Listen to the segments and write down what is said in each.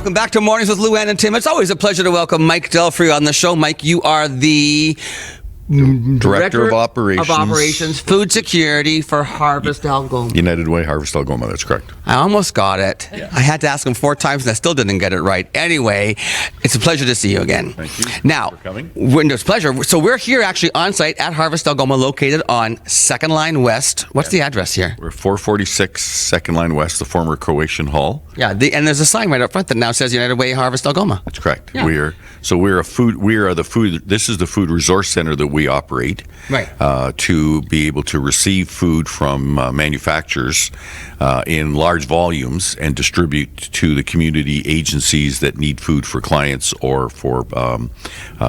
Welcome back to Mornings with Luann and Tim. It's always a pleasure to welcome Mike Delfrey on the show. Mike, you are the Director of Operations. Food Security for HarvestAlgoma. United Way, HarvestAlgoma, that's correct. I almost got it. Yeah. I had to ask him 4 times and I still didn't get it right. Anyway, it's a pleasure to see you again. Thank you. Now, for coming. It's a pleasure. So we're here actually on site at HarvestAlgoma, located on Second Line West. What's the address here? We're 446 Second Line West, the former Croatian Hall. Yeah, and there's a sign right up front that now says United Way HarvestAlgoma. That's correct. Yeah. This is the food resource center that we operate. Right. To be able to receive food from manufacturers in large volumes and distribute to the community agencies that need food for clients or for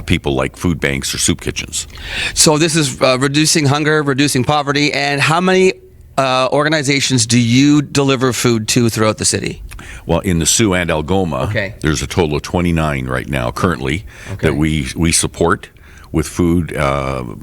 people like food banks or soup kitchens. So this is reducing hunger, reducing poverty, and how many organizations do you deliver food to throughout the city? Well, in the Sioux and Algoma, Okay. there's a total of 29 right now currently that we support with food,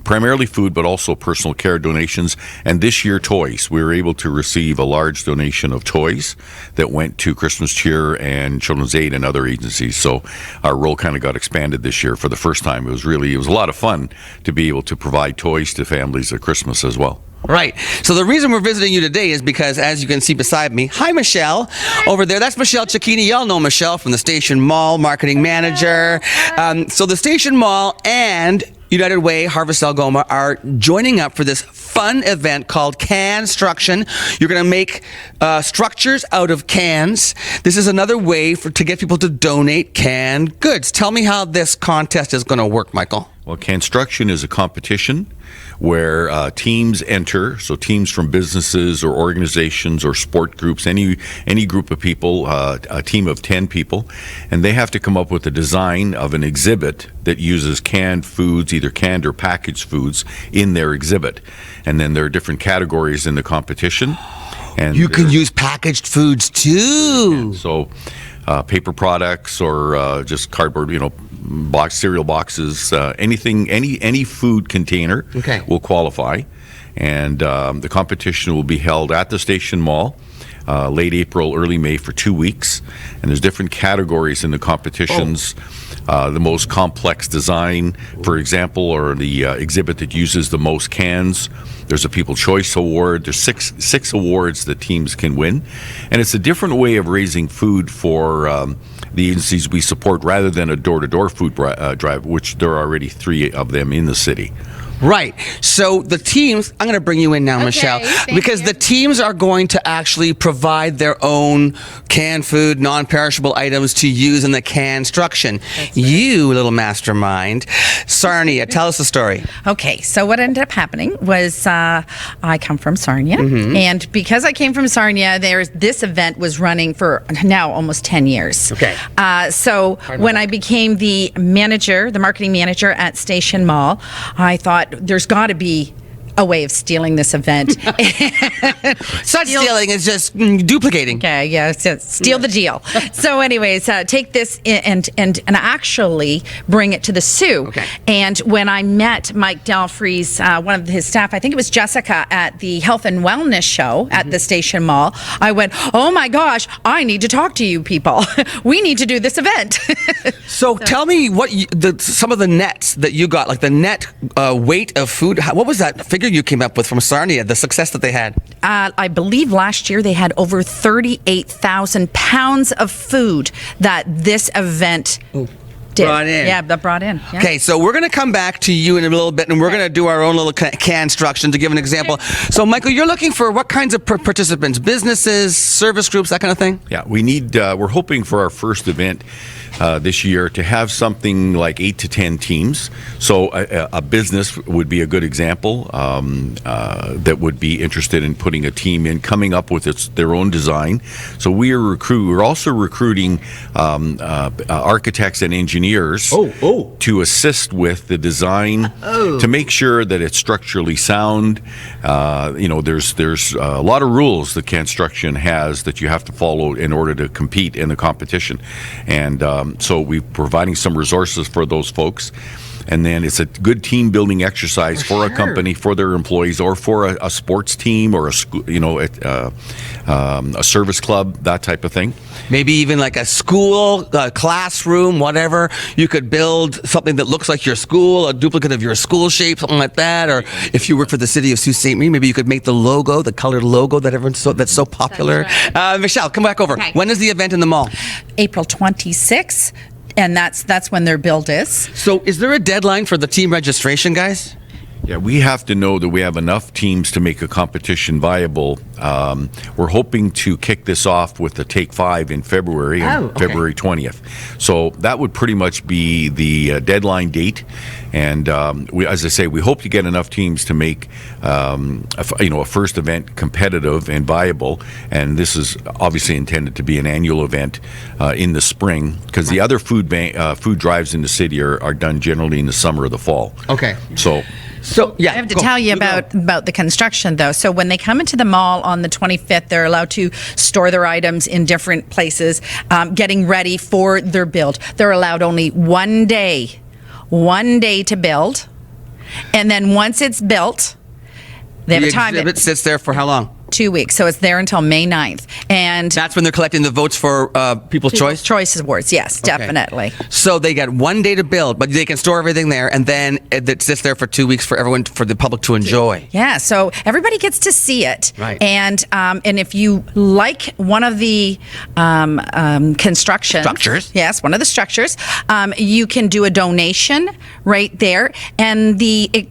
primarily food, but also personal care donations. And this year, toys. We were able to receive a large donation of toys that went to Christmas Cheer and Children's Aid and other agencies. So our role kind of got expanded this year for the first time. It was a lot of fun to be able to provide toys to families at Christmas as well. Right. So the reason we're visiting you today is because, as you can see beside me, hi, Michelle, over there. That's Michelle Cicchini. Y'all know Michelle from the Station Mall, marketing manager. So the Station Mall and United Way HarvestAlgoma are joining up for this fun event called Canstruction. You're going to make structures out of cans. This is another way to get people to donate canned goods. Tell me how this contest is going to work, Michael. Well, Canstruction is a competition where teams enter, so teams from businesses or organizations or sport groups, any group of people, a team of 10 people, and they have to come up with a design of an exhibit that uses canned foods, either canned or packaged foods, in their exhibit. And then there are different categories in the competition. And you can use packaged foods too. So paper products or just cardboard, cereal boxes, anything, any food container will qualify. And the competition will be held at the Station Mall late April, early May for 2 weeks. And there's different categories in the competitions. The most complex design, for example, or the exhibit that uses the most cans. There's a People's Choice Award. There's six awards that teams can win. And it's a different way of raising food for the agencies we support rather than a door-to-door food drive, which there are already 3 of them in the city. Right. So the teams, I'm going to bring you in now, Michelle, because the teams are going to actually provide their own canned food, non-perishable items to use in the Canstruction. Right. You little mastermind. Sarnia, tell us the story. Okay, so what ended up happening was I come from Sarnia, and because I came from Sarnia, this event was running for now almost 10 years. Okay. So when I became the marketing manager at Station Mall, I thought there's got to be a way of stealing this event. It's not stealing, it's just duplicating. Okay, yeah, steal the deal. So anyways, take this and actually bring it to the Sioux. Okay. And when I met Mike Delfrey's, one of his staff, I think it was Jessica, at the Health and Wellness show at the Station Mall, I went, oh my gosh, I need to talk to you people. We need to do this event. So tell me what some of the nets that you got, like the net weight of food. What was that figure you came up with from Sarnia, the success that they had? I believe last year they had over 38,000 pounds of food that this event brought in. Yeah, that brought in. Yeah. Okay, so we're going to come back to you in a little bit, and we're going to do our own little Canstruction to give an example. So, Michael, you're looking for what kinds of participants? Businesses, service groups, that kind of thing? Yeah, we're hoping for our first event this year to have something like 8 to 10 teams. So a business would be a good example that would be interested in putting a team in, coming up with their own design. So we're also recruiting architects and engineers to assist with the design to make sure that it's structurally sound. There's a lot of rules that Canstruction has that you have to follow in order to compete in the competition. And so we're providing some resources for those folks. and then it's a good team building exercise for a company, for their employees, or for a sports team, or a school, a service club, that type of thing. Maybe even like a school, classroom, whatever. You could build something that looks like your school, a duplicate of your school shape, something like that. Or if you work for the city of Sault Ste. Marie, maybe you could make the logo, the colored logo that that's so popular. That's right. Michelle, come back over. Okay. When is the event in the mall? April 26th, and that's when their build is. So is there a deadline for the team registration, guys? Yeah, we have to know that we have enough teams to make a competition viable. We're hoping to kick this off with the Take 5 in February, February 20th. So that would pretty much be the deadline date. And as I say, we hope to get enough teams to make a first event competitive and viable. And this is obviously intended to be an annual event in the spring, because the other food drives in the city are done generally in the summer or the fall. Okay. So yeah, I have to tell you about the construction, though. So when they come into the mall on the 25th, they're allowed to store their items in different places, getting ready for their build. They're allowed only 1 day to build, and then once it's built, they have a time. The exhibit sits there for how long? 2 weeks, so it's there until May 9th. And that's when they're collecting the votes for People's Choice? Choice Awards, yes, Okay. definitely. So they got 1 day to build, but they can store everything there, and then it sits there for 2 weeks for everyone, for the public to enjoy. Yeah, so everybody gets to see it. Right. And if you like one of the construction Structures. yes, one of the structures, you can do a donation right there, and the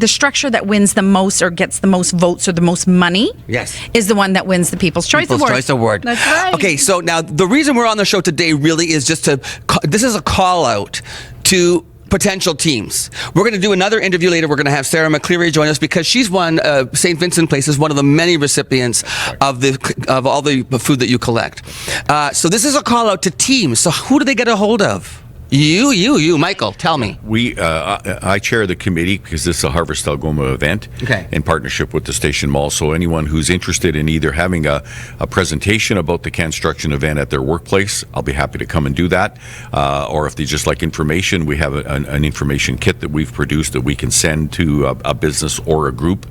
structure that wins the most or gets the most votes or the most money, yes, is the one that wins the People's Choice Award. Choice Award. That's right. Okay, so now the reason we're on the show today really is just this is a call out to potential teams. We're going to do another interview later. We're going to have Sarah McCleary join us, because she's won St. Vincent Place is one of the many recipients of all the food that you collect. So this is a call out to teams. So who do they get a hold of? You, Michael, tell me. I chair the committee, because this is a Harvest Algoma event in partnership with the Station Mall. So anyone who's interested in either having a presentation about the construction event at their workplace, I'll be happy to come and do that. Or if they just like information, we have an information kit that we've produced that we can send to a business or a group.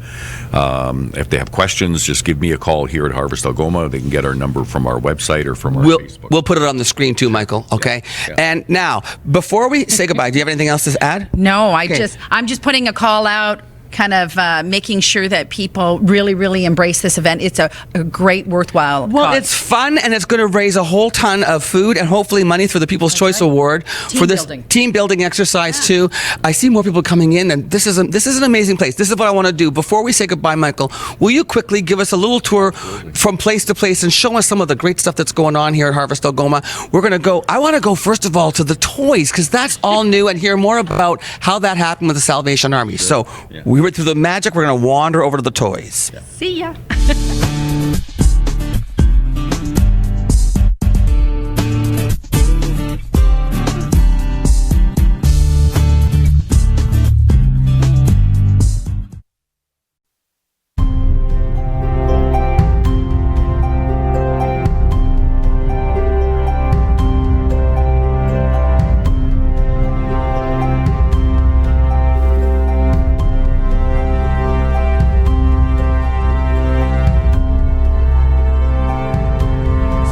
If they have questions, just give me a call here at Harvest Algoma. They can get our number from our website or from our Facebook. We'll put it on the screen too, Michael, okay? Yeah. And now, before we say goodbye, do you have anything else to add? No, I'm just putting a call out, kind of making sure that people really, really embrace this event. It's a great, worthwhile cause. It's fun, and it's going to raise a whole ton of food and hopefully money for the People's Choice Award for this team building exercise too. I see more people coming in, and this is an amazing place. This is what I want to do. Before we say goodbye, Michael, will you quickly give us a little tour from place to place and show us some of the great stuff that's going on here at Harvest Algoma? I want to go first of all to the toys, because that's all new, and hear more about how that happened with the Salvation Army. So we went through the magic. We're going to wander over to the toys. See ya.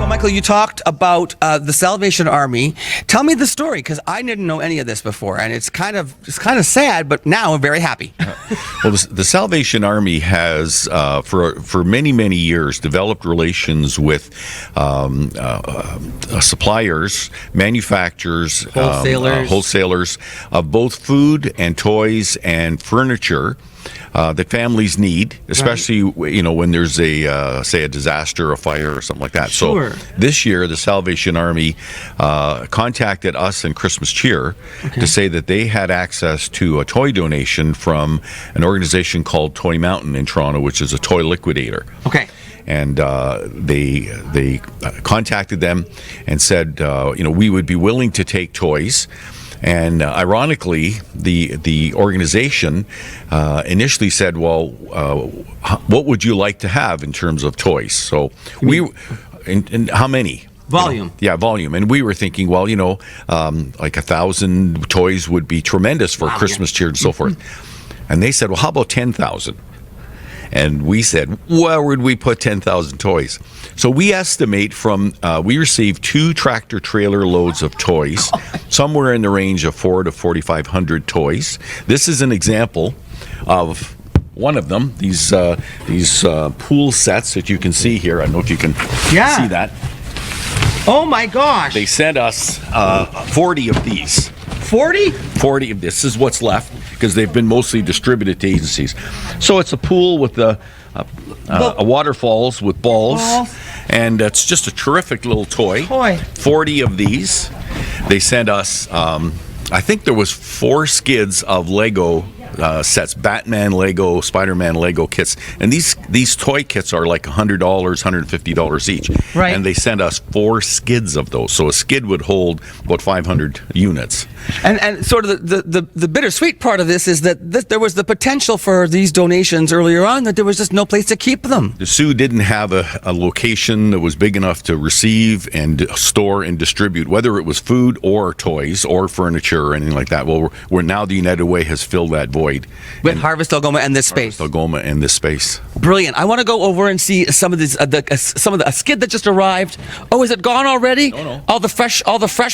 Michael, you talked about the Salvation Army. Tell me the story, because I didn't know any of this before, and it's kind of sad, but now I'm very happy. Well, the Salvation Army has, for many years, developed relations with suppliers, manufacturers, wholesalers of both food and toys and furniture that families need, especially when there's a disaster, a fire, or something like that. Sure. So this year, the Salvation Army contacted us and Christmas Cheer to say that they had access to a toy donation from an organization called Toy Mountain in Toronto, which is a toy liquidator. Okay. And they contacted them and said, we would be willing to take toys. And ironically, the organization initially said, well, what would you like to have in terms of toys? So and how many? Volume. Yeah, volume. And we were thinking, well, like 1,000 toys would be tremendous for Christmas cheer and so forth. And they said, well, how about 10,000? And we said, where would we put 10,000 toys? So we estimate we received 2 tractor trailer loads of toys, somewhere in the range of 400 to 4,500 toys. This is an example of one of them, these pool sets that you can see here. I don't know if you can see that. Oh my gosh. They sent us 40 of these. 40? 40 of this is what's left, because they've been mostly distributed to agencies. So it's a pool with a waterfalls with balls, and it's just a terrific little toy. 40 of these. They sent us, I think there was 4 skids of Lego sets, Batman Lego, Spider-Man Lego kits, and these toy kits are like $100, $150 each. Right. And they sent us 4 skids of those, so a skid would hold about 500 units. And sort of the bittersweet part of this is that there was the potential for these donations earlier on, that there was just no place to keep them. The Sioux didn't have a location that was big enough to receive and store and distribute, whether it was food or toys or furniture or anything like that. Well, we're now the United Way has filled that void with Harvest Algoma and this space. Harvest Algoma and this space. Brilliant. I want to go over and see some of these, a skid that just arrived. Oh, is it gone already? No. All the fresh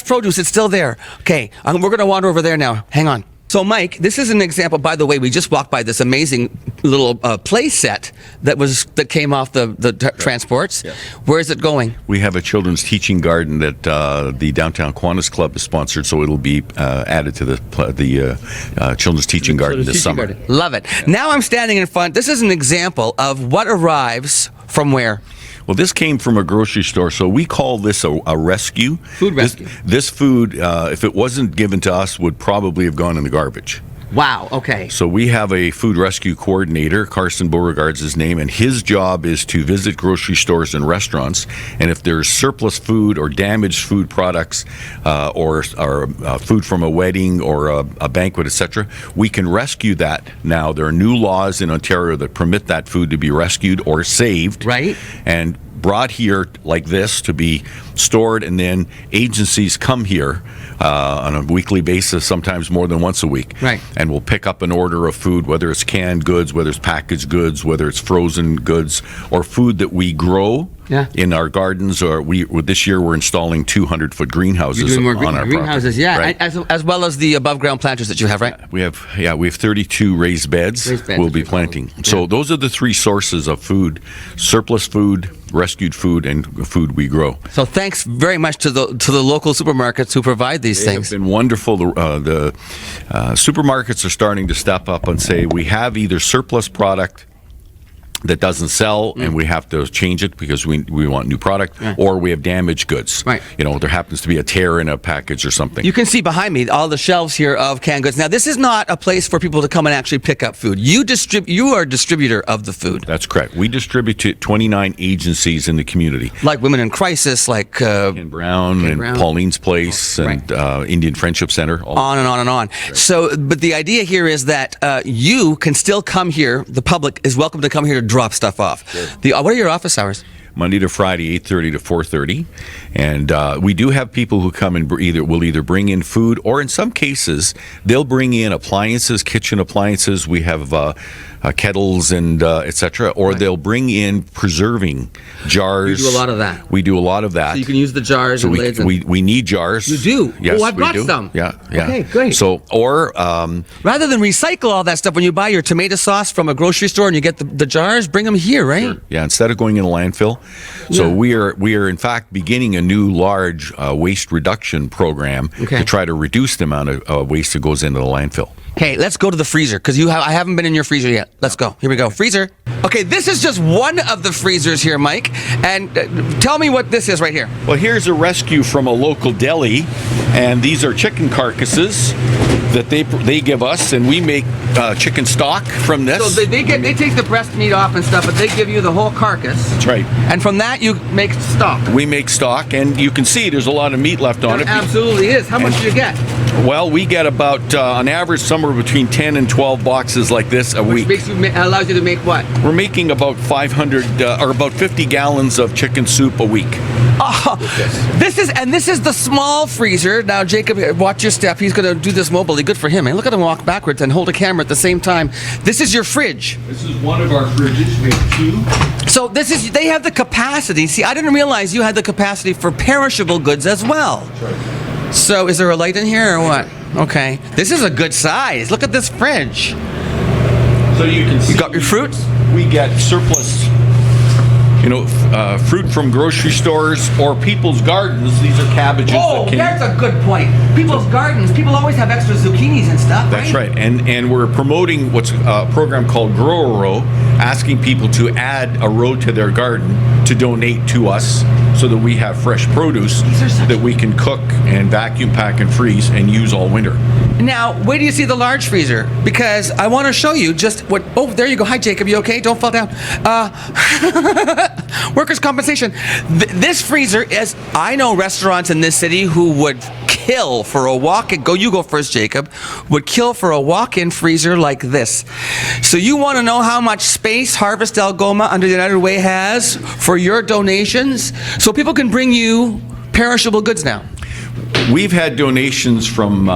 produce, it's still there. Okay, we're going to wander over there now. Hang on. So, Mike, this is an example. By the way, we just walked by this amazing little play set that came off the transports. Yes. Where is it going? We have a children's teaching garden that the Downtown Kiwanis Club is sponsored, so it'll be added to the children's teaching garden this summer. Love it. Now I'm standing in front. This is an example of what arrives from where? Well, this came from a grocery store, so we call this a rescue. Food rescue. This food, if it wasn't given to us, would probably have gone in the garbage. Wow, okay. So we have a food rescue coordinator, Carson Beauregard's his name, and his job is to visit grocery stores and restaurants, and if there's surplus food or damaged food products or food from a wedding or a banquet, etc., we can rescue that now. There are new laws in Ontario that permit that food to be rescued or saved. Right. And brought here like this to be stored, and then agencies come here on a weekly basis, sometimes more than once a week. Right. And we'll pick up an order of food, whether it's canned goods, whether it's packaged goods, whether it's frozen goods, or food that we grow in our gardens. Or this year we're installing 200-foot greenhouses on our greenhouses, property. Right. As well as the above ground planters that you have, right? We have 32 raised beds we'll be planting. So those are the 3 sources of food: surplus food, rescued food, and food we grow. So thanks very much to the local supermarkets who provide these things. They've been wonderful. The supermarkets are starting to step up and say, we have either surplus product that doesn't sell and we have to change it because we want new product, or we have damaged goods. Right. There happens to be a tear in a package or something. You can see behind me all the shelves here of canned goods. Now, this is not a place for people to come and actually pick up food. You are a distributor of the food. That's correct. We distribute to 29 agencies in the community. Like Women in Crisis, like Ken Brown and Pauline's Place and Indian Friendship Center. On and on and on. Right. So, but the idea here is that you can still come here. The public is welcome to come here to drop stuff off. Sure. What are your office hours? Monday to Friday, 8:30 to 4:30, and we do have people who come and will either bring in food, or in some cases they'll bring in appliances, kitchen appliances. We have kettles and etc., or they'll bring in preserving jars. We do a lot of that. We do a lot of that. So you can use the jars and lids. We need jars. You do? Yes, I brought some. Yeah. Okay, great. So, or rather than recycle all that stuff, when you buy your tomato sauce from a grocery store and you get the jars, bring them here, right? Sure. Yeah, instead of going in a landfill. So we are in fact beginning a new large waste reduction program to try to reduce the amount of waste that goes into the landfill. Okay, let's go to the freezer, because I haven't been in your freezer yet. Let's go. Here we go. Freezer. Okay, this is just one of the freezers here, Mike. And tell me what this is right here. Well, here's a rescue from a local deli, and these are chicken carcasses that they give us, and we make chicken stock from this. So they take the breast meat off and stuff, but they give you the whole carcass. That's right. And from that you make stock. We make stock, and you can see there's a lot of meat left on it. Absolutely is. How much do you get? Well, we get about on average somewhere between 10 and 12 boxes like this a week. Which allows you to make what? We're making about 500 or about 50 gallons of chicken soup a week. This is the small freezer. Now, Jacob, watch your step. He's going to do this mobily. Good for him. Man, look at him walk backwards and hold a camera at the same time. This is your fridge. This is one of our fridges. We have 2. So they have the capacity. See, I didn't realize you had the capacity for perishable goods as well. That's right. So is there a light in here or what? Okay. This is a good size. Look at this fridge. So you can see. You got your fruits? We get surplus, fruit from grocery stores or people's gardens. These are cabbages. Oh, that's a good point. People's gardens. People always have extra zucchinis and stuff. That's right. And we're promoting what's a program called Grow a Row, asking people to add a row to their garden to donate to us so that we have fresh produce that we can cook and vacuum pack and freeze and use all winter. Now, wait till you see the large freezer, because I want to show you just what... Oh, there you go. Hi, Jacob. You okay? Don't fall down. Workers' compensation. This freezer is... I know restaurants in this city who would kill for a walk-in... You go first, Jacob. Would kill for a walk-in freezer like this. So you want to know how much space Harvest Algoma under the United Way has for your donations? So people can bring you perishable goods now. We've had donations from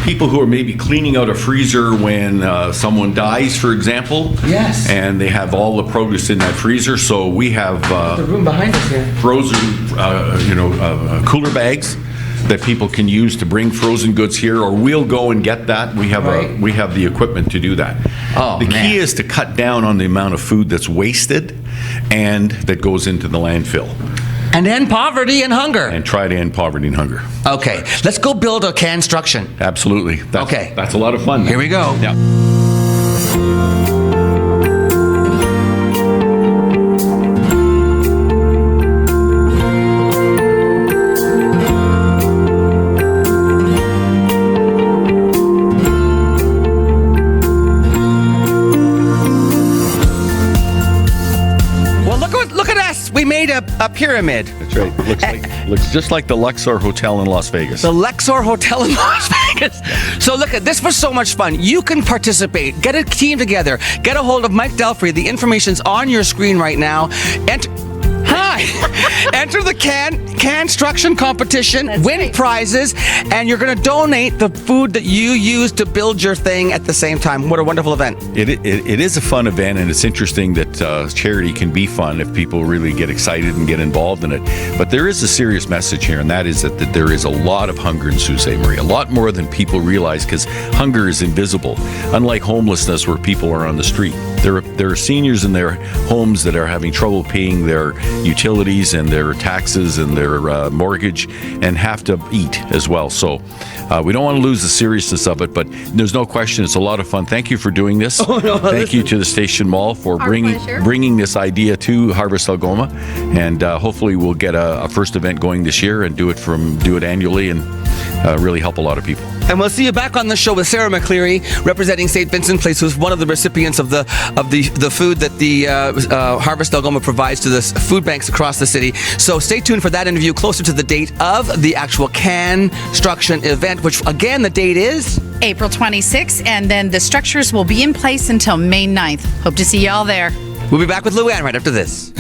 people who are maybe cleaning out a freezer when someone dies, for example. Yes. And they have all the produce in that freezer. So we have the room behind us here. Frozen, cooler bags that people can use to bring frozen goods here, or we'll go and get that. We have we have the equipment to do that. Oh, the key is to cut down on the amount of food that's wasted and that goes into the landfill. And end poverty and hunger. And try to end poverty and hunger. Okay, let's go build a construction. Absolutely. That's a lot of fun. Here we go. Yeah. We made a pyramid. That's right. Looks just like the Luxor Hotel in Las Vegas. The Luxor Hotel in Las Vegas. So look, this was so much fun. You can participate. Get a team together. Get a hold of Mike Delfrey. The information's on your screen right now. Enter the construction competition, win prizes, and you're going to donate the food that you use to build your thing at the same time. What a wonderful event. It is a fun event, and it's interesting that charity can be fun if people really get excited and get involved in it. But there is a serious message here, and that is that there is a lot of hunger in Sault Ste. Marie, a lot more than people realize, because hunger is invisible. Unlike homelessness where people are on the street, there are seniors in their homes that are having trouble paying their utilities and their taxes and their mortgage, and have to eat as well. So we don't want to lose the seriousness of it, but there's no question it's a lot of fun. Thank you for doing this. Thank you to the Station Mall for bringing this idea to Harvest Algoma, and hopefully we'll get a first event going this year and do it annually and really help a lot of people. And we'll see you back on the show with Sarah McCleary, representing St. Vincent Place, who's one of the recipients of the food that the Harvest Algoma provides to the food banks across the city. So stay tuned for that interview closer to the date of the actual construction event, which again, the date is April 26th, and then the structures will be in place until May 9th. Hope to see y'all there. We'll be back with Luann right after this.